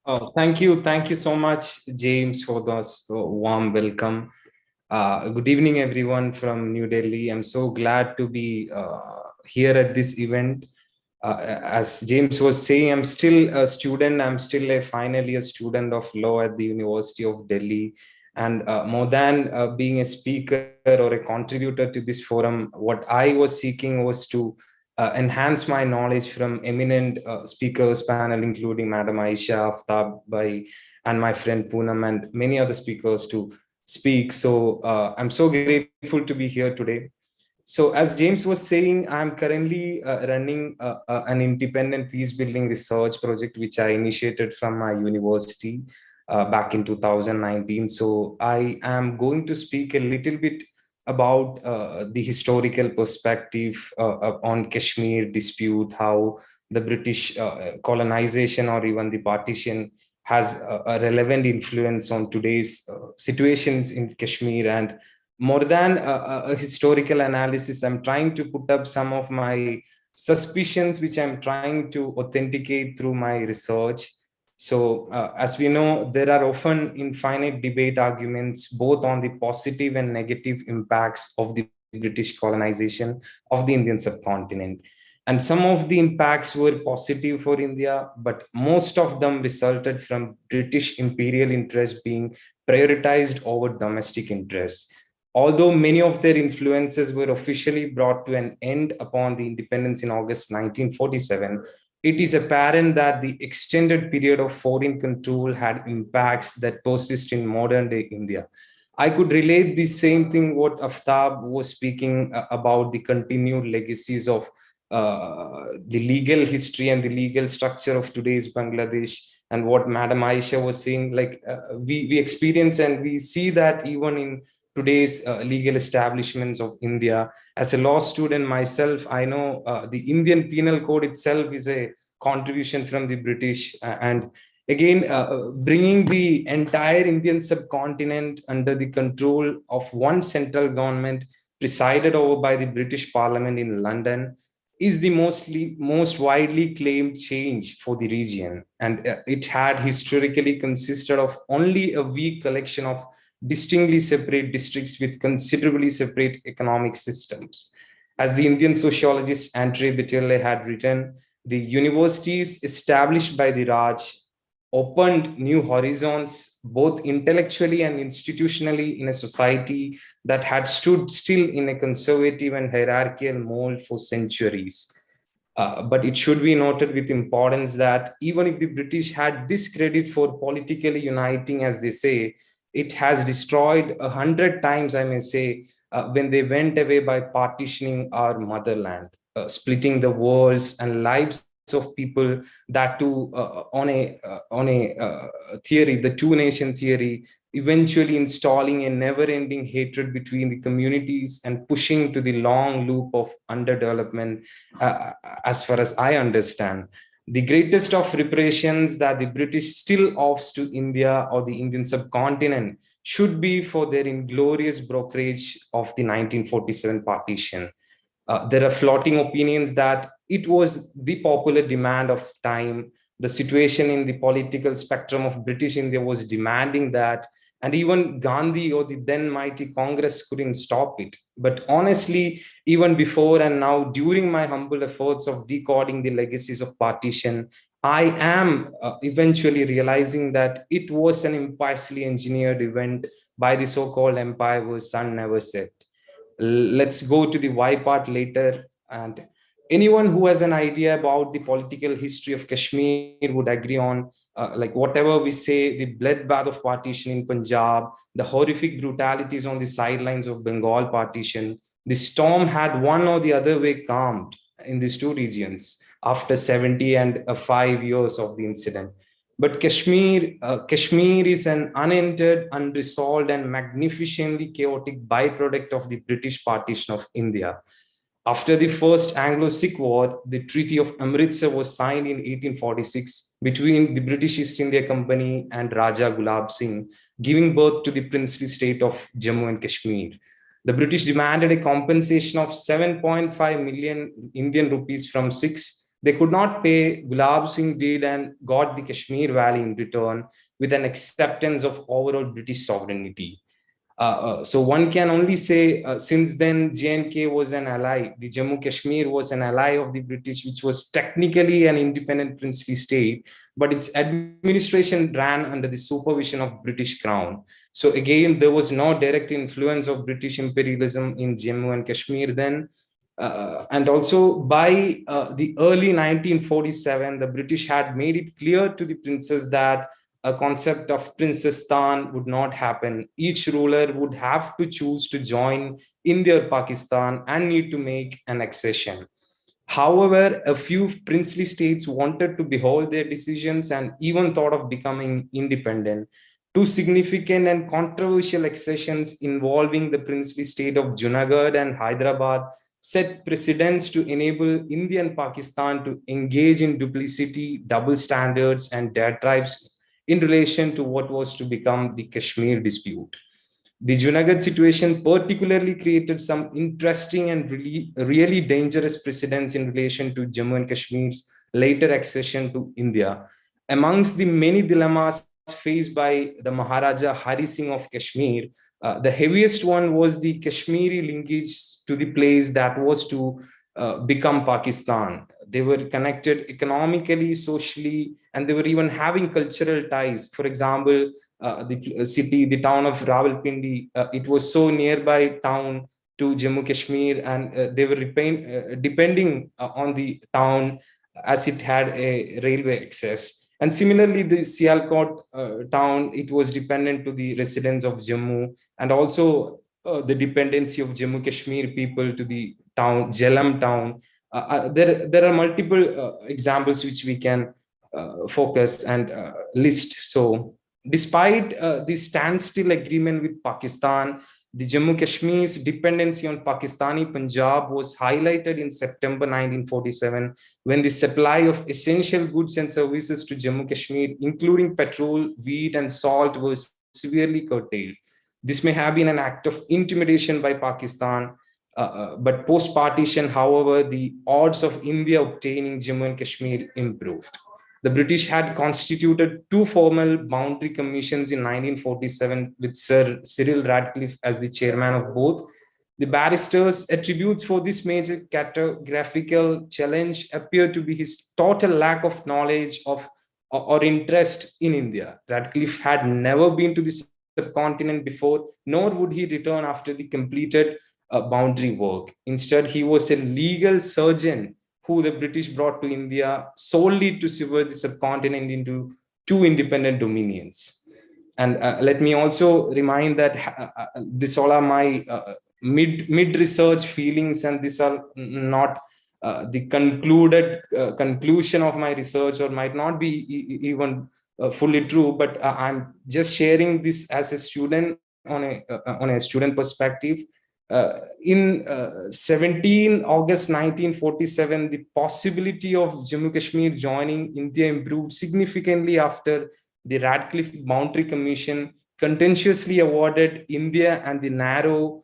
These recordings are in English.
Thank you so much, James, for this warm welcome. Good evening, everyone from New Delhi. I'm so glad to be here at this event. As James was saying, I'm still a student. I'm still a final year student of law at the University of Delhi. And more than being a speaker or a contributor to this forum, what I was seeking was to enhance my knowledge from eminent speakers panel, including Madam Aisha, Aftab Bhai, and my friend Poonam, and many other speakers to speak. So I'm so grateful to be here today. So, as James was saying, I'm currently running an independent peace building research project, which I initiated from my university back in 2019. So, I am going to speak a little bit about the historical perspective on Kashmir dispute, how the British colonization or even the partition has a relevant influence on today's situations in Kashmir. And more than a historical analysis, I'm trying to put up some of my suspicions, which I'm trying to authenticate through my research. So, as we know, there are often infinite debate arguments both on the positive and negative impacts of the British colonization of the Indian subcontinent. And some of the impacts were positive for India, but most of them resulted from British imperial interests being prioritized over domestic interests. Although many of their influences were officially brought to an end upon the independence in August 1947, it is apparent that the extended period of foreign control had impacts that persist in modern day India. I could relate the same thing what Aftab was speaking about the continued legacies of the legal history and the legal structure of today's Bangladesh, and what Madam Aisha was saying. Like we experience and we see that even in today's legal establishments of India. As a law student myself, I know the Indian Penal Code itself is a contribution from the British, and again, bringing the entire Indian subcontinent under the control of one central government presided over by the British Parliament in London is the most widely claimed change for the region, and it had historically consisted of only a weak collection of distinctly separate districts with considerably separate economic systems. As the Indian sociologist Andre Bitterle had written, the universities established by the Raj opened new horizons, both intellectually and institutionally, in a society that had stood still in a conservative and hierarchical mold for centuries. But it should be noted with importance that even if the British had this credit for politically uniting, as they say, it has destroyed 100 times, I may say, when they went away by partitioning our motherland, splitting the worlds and lives of people, that too on a theory, the two-nation theory, eventually installing a never-ending hatred between the communities and pushing to the long loop of underdevelopment, as far as I understand. The greatest of reparations that the British still offers to India or the Indian subcontinent should be for their inglorious brokerage of the 1947 partition. There are floating opinions that it was the popular demand of time. The situation in the political spectrum of British India was demanding that, and even Gandhi or the then mighty Congress couldn't stop it. But honestly, even before and now, during my humble efforts of decoding the legacies of partition, I am eventually realizing that it was an impiously engineered event by the so called empire whose sun never set. Let's go to the why part later. And anyone who has an idea about the political history of Kashmir would agree on, like whatever we say, the bloodbath of partition in Punjab, the horrific brutalities on the sidelines of Bengal partition, the storm had one or the other way calmed in these two regions after 70 and 5 years of the incident. But Kashmir is an unentered, unresolved, and magnificently chaotic byproduct of the British partition of India. After the First Anglo-Sikh War, the Treaty of Amritsar was signed in 1846 between the British East India Company and Raja Gulab Singh, giving birth to the princely state of Jammu and Kashmir. The British demanded a compensation of 7.5 million Indian rupees from Sikhs, They could not pay. Gulab Singh did and got the Kashmir Valley in return with an acceptance of overall British sovereignty. So one can only say since then J&K was an ally. The Jammu Kashmir was an ally of the British, which was technically an independent princely state, but its administration ran under the supervision of British Crown. So again, there was no direct influence of British imperialism in Jammu and Kashmir then. And also by the early 1947, the British had made it clear to the princes that a concept of Princestan would not happen. Each ruler would have to choose to join India or Pakistan and need to make an accession. However, a few princely states wanted to behold their decisions and even thought of becoming independent. Two significant and controversial accessions involving the princely state of Junagadh and Hyderabad set precedents to enable India and Pakistan to engage in duplicity, double standards, and diatribes in relation to what was to become the Kashmir dispute. The Junagadh situation particularly created some interesting and really dangerous precedents in relation to Jammu and Kashmir's later accession to India. Amongst the many dilemmas faced by the Maharaja Hari Singh of Kashmir, the heaviest one was the Kashmiri linkage to the place that was to become Pakistan. They were connected economically, socially, and they were even having cultural ties. For example, the town of Rawalpindi, it was so nearby town to Jammu Kashmir, and they were depending on the town as it had a railway access. And similarly, the Sialkot town, it was dependent to the residents of Jammu, and also the dependency of Jammu Kashmir people to the town, Jhelum town. There are multiple examples which we can focus and list. So, despite the standstill agreement with Pakistan, the Jammu Kashmir's dependency on Pakistani Punjab was highlighted in September 1947 when the supply of essential goods and services to Jammu Kashmir, including petrol, wheat, and salt, was severely curtailed. This may have been an act of intimidation by Pakistan, but post-partition, however, the odds of India obtaining Jammu and Kashmir improved. The British had constituted two formal boundary commissions in 1947 with Sir Cyril Radcliffe as the chairman of both. The barrister's attributes for this major cartographical challenge appear to be his total lack of knowledge of or interest in India. Radcliffe had never been to the subcontinent before, nor would he return after the completed boundary work. Instead, he was a legal surgeon who the British brought to India solely to sever the subcontinent into two independent dominions. And let me also remind that this all are my mid research feelings, and these are not the concluded conclusion of my research, or might not be even fully true. But I'm just sharing this as a student on a student perspective. In 17 August 1947, the possibility of Jammu Kashmir joining India improved significantly after the Radcliffe Boundary Commission contentiously awarded India the narrow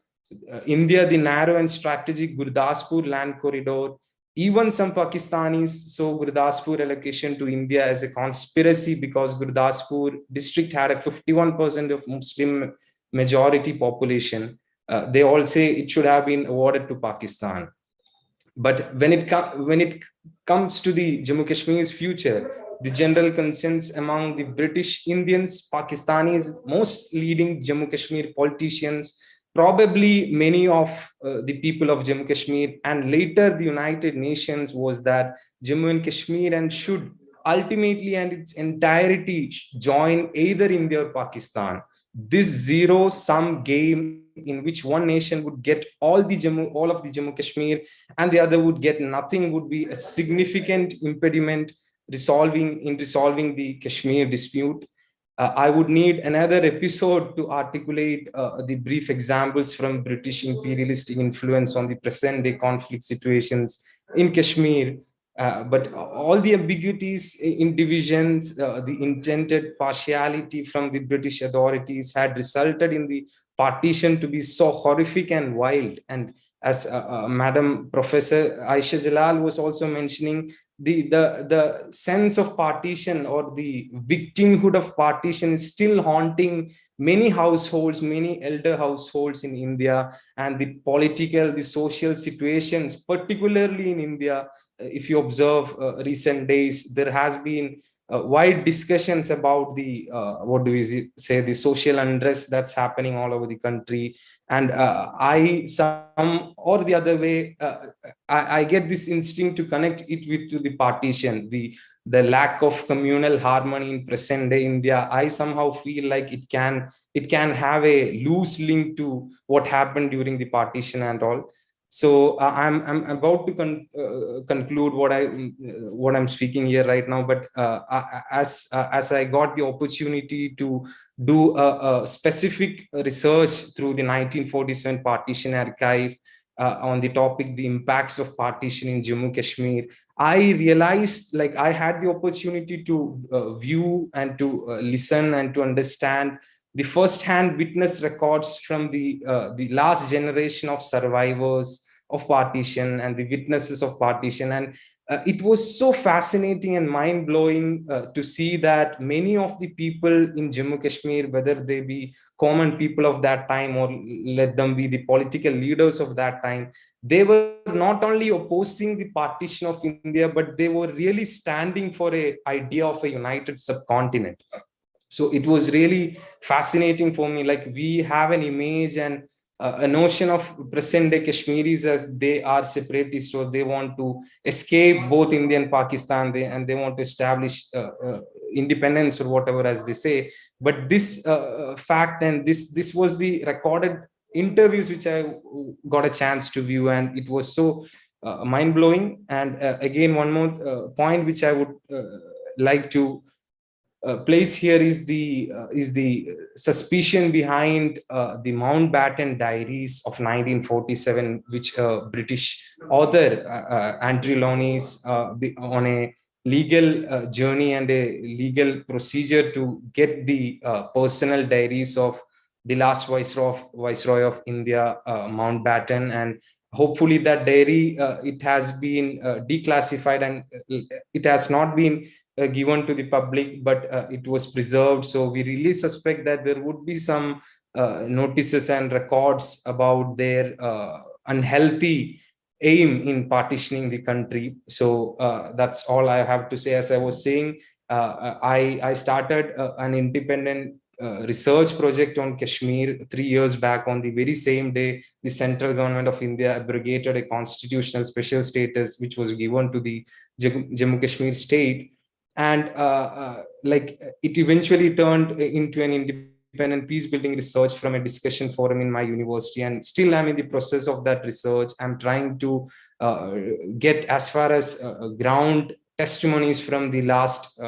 and strategic Gurdaspur land corridor. Even some Pakistanis saw Gurdaspur allocation to India as a conspiracy because Gurdaspur district had a 51% of Muslim majority population. They all say it should have been awarded to Pakistan. But when it comes to the Jammu Kashmir's future, the general consensus among the British, Indians, Pakistanis, most leading Jammu Kashmir politicians, probably many of the people of Jammu Kashmir, and later the United Nations, was that Jammu and Kashmir and should ultimately and its entirety join either India or Pakistan. This zero-sum game in which one nation would get all of the Jammu Kashmir and the other would get nothing would be a significant impediment resolving the Kashmir dispute. I would need another episode to articulate the brief examples from British imperialistic influence on the present day conflict situations in Kashmir. But all the ambiguities in divisions, the intended partiality from the British authorities had resulted in the partition to be so horrific and wild. And as Madam Professor Aisha Jalal was also mentioning, the sense of partition or the victimhood of partition is still haunting many households, many elder households in India. And the political, the social situations, particularly in India, if you observe recent days, there has been wide discussions about the what do we say, the social unrest that's happening all over the country. And I, some or the other way, I get this instinct to connect it with to the partition, the lack of communal harmony in present day India. I somehow feel like it can have a loose link to what happened during the partition and all. So I'm about to conclude what I'm speaking here right now. But as I got the opportunity to do a specific research through the 1947 partition archive on the topic, the impacts of partition in Jammu Kashmir, I realized, like, I had the opportunity to view and to listen and to understand the first-hand witness records from the last generation of survivors of partition and the witnesses of partition. And it was so fascinating and mind-blowing to see that many of the people in Jammu Kashmir, whether they be common people of that time or let them be the political leaders of that time, they were not only opposing the partition of India, but they were really standing for a idea of a united subcontinent. So it was really fascinating for me. Like, we have an image and a notion of present day Kashmiris as they are separatists, so they want to escape both India and Pakistan, and they want to establish independence or whatever, as they say. But this fact, and this was the recorded interviews which I got a chance to view, and it was so mind blowing. And again, one more point which I would like to place here is the suspicion behind the Mountbatten Diaries of 1947, which British author Andrew Lowney's on a legal journey and a legal procedure to get the personal diaries of the last Viceroy of India, Mountbatten. And hopefully that diary, it has been declassified, and it has not been given to the public, but it was preserved. So we really suspect that there would be some notices and records about their unhealthy aim in partitioning the country. So that's all I have to say. As I was saying, I started an independent research project on Kashmir 3 years back. On the very same day, the central government of India abrogated a constitutional special status which was given to the Jammu Kashmir state. And like, it eventually turned into an independent peace building research from a discussion forum in my university. And still I'm in the process of that research. I'm trying to get as far as ground testimonies from the last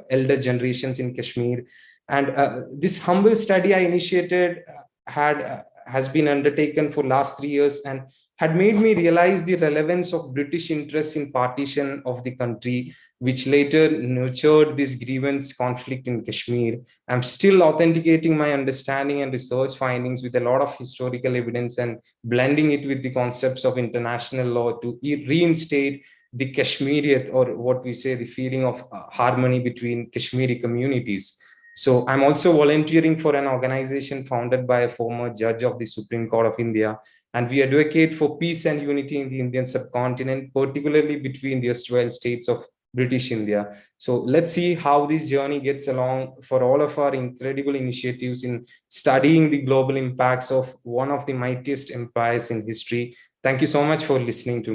elder generations in Kashmir. And this humble study I initiated had has been undertaken for last 3 years, and had made me realize the relevance of British interest in partition of the country, which later nurtured this grievance conflict in Kashmir. I'm still authenticating my understanding and research findings with a lot of historical evidence and blending it with the concepts of international law to reinstate the Kashmiriyat, or what we say, the feeling of harmony between Kashmiri communities. So I'm also volunteering for an organization founded by a former judge of the Supreme Court of India, and we advocate for peace and unity in the Indian subcontinent, particularly between the erstwhile states of British India. So let's see how this journey gets along for all of our incredible initiatives in studying the global impacts of one of the mightiest empires in history. Thank you so much for listening to me.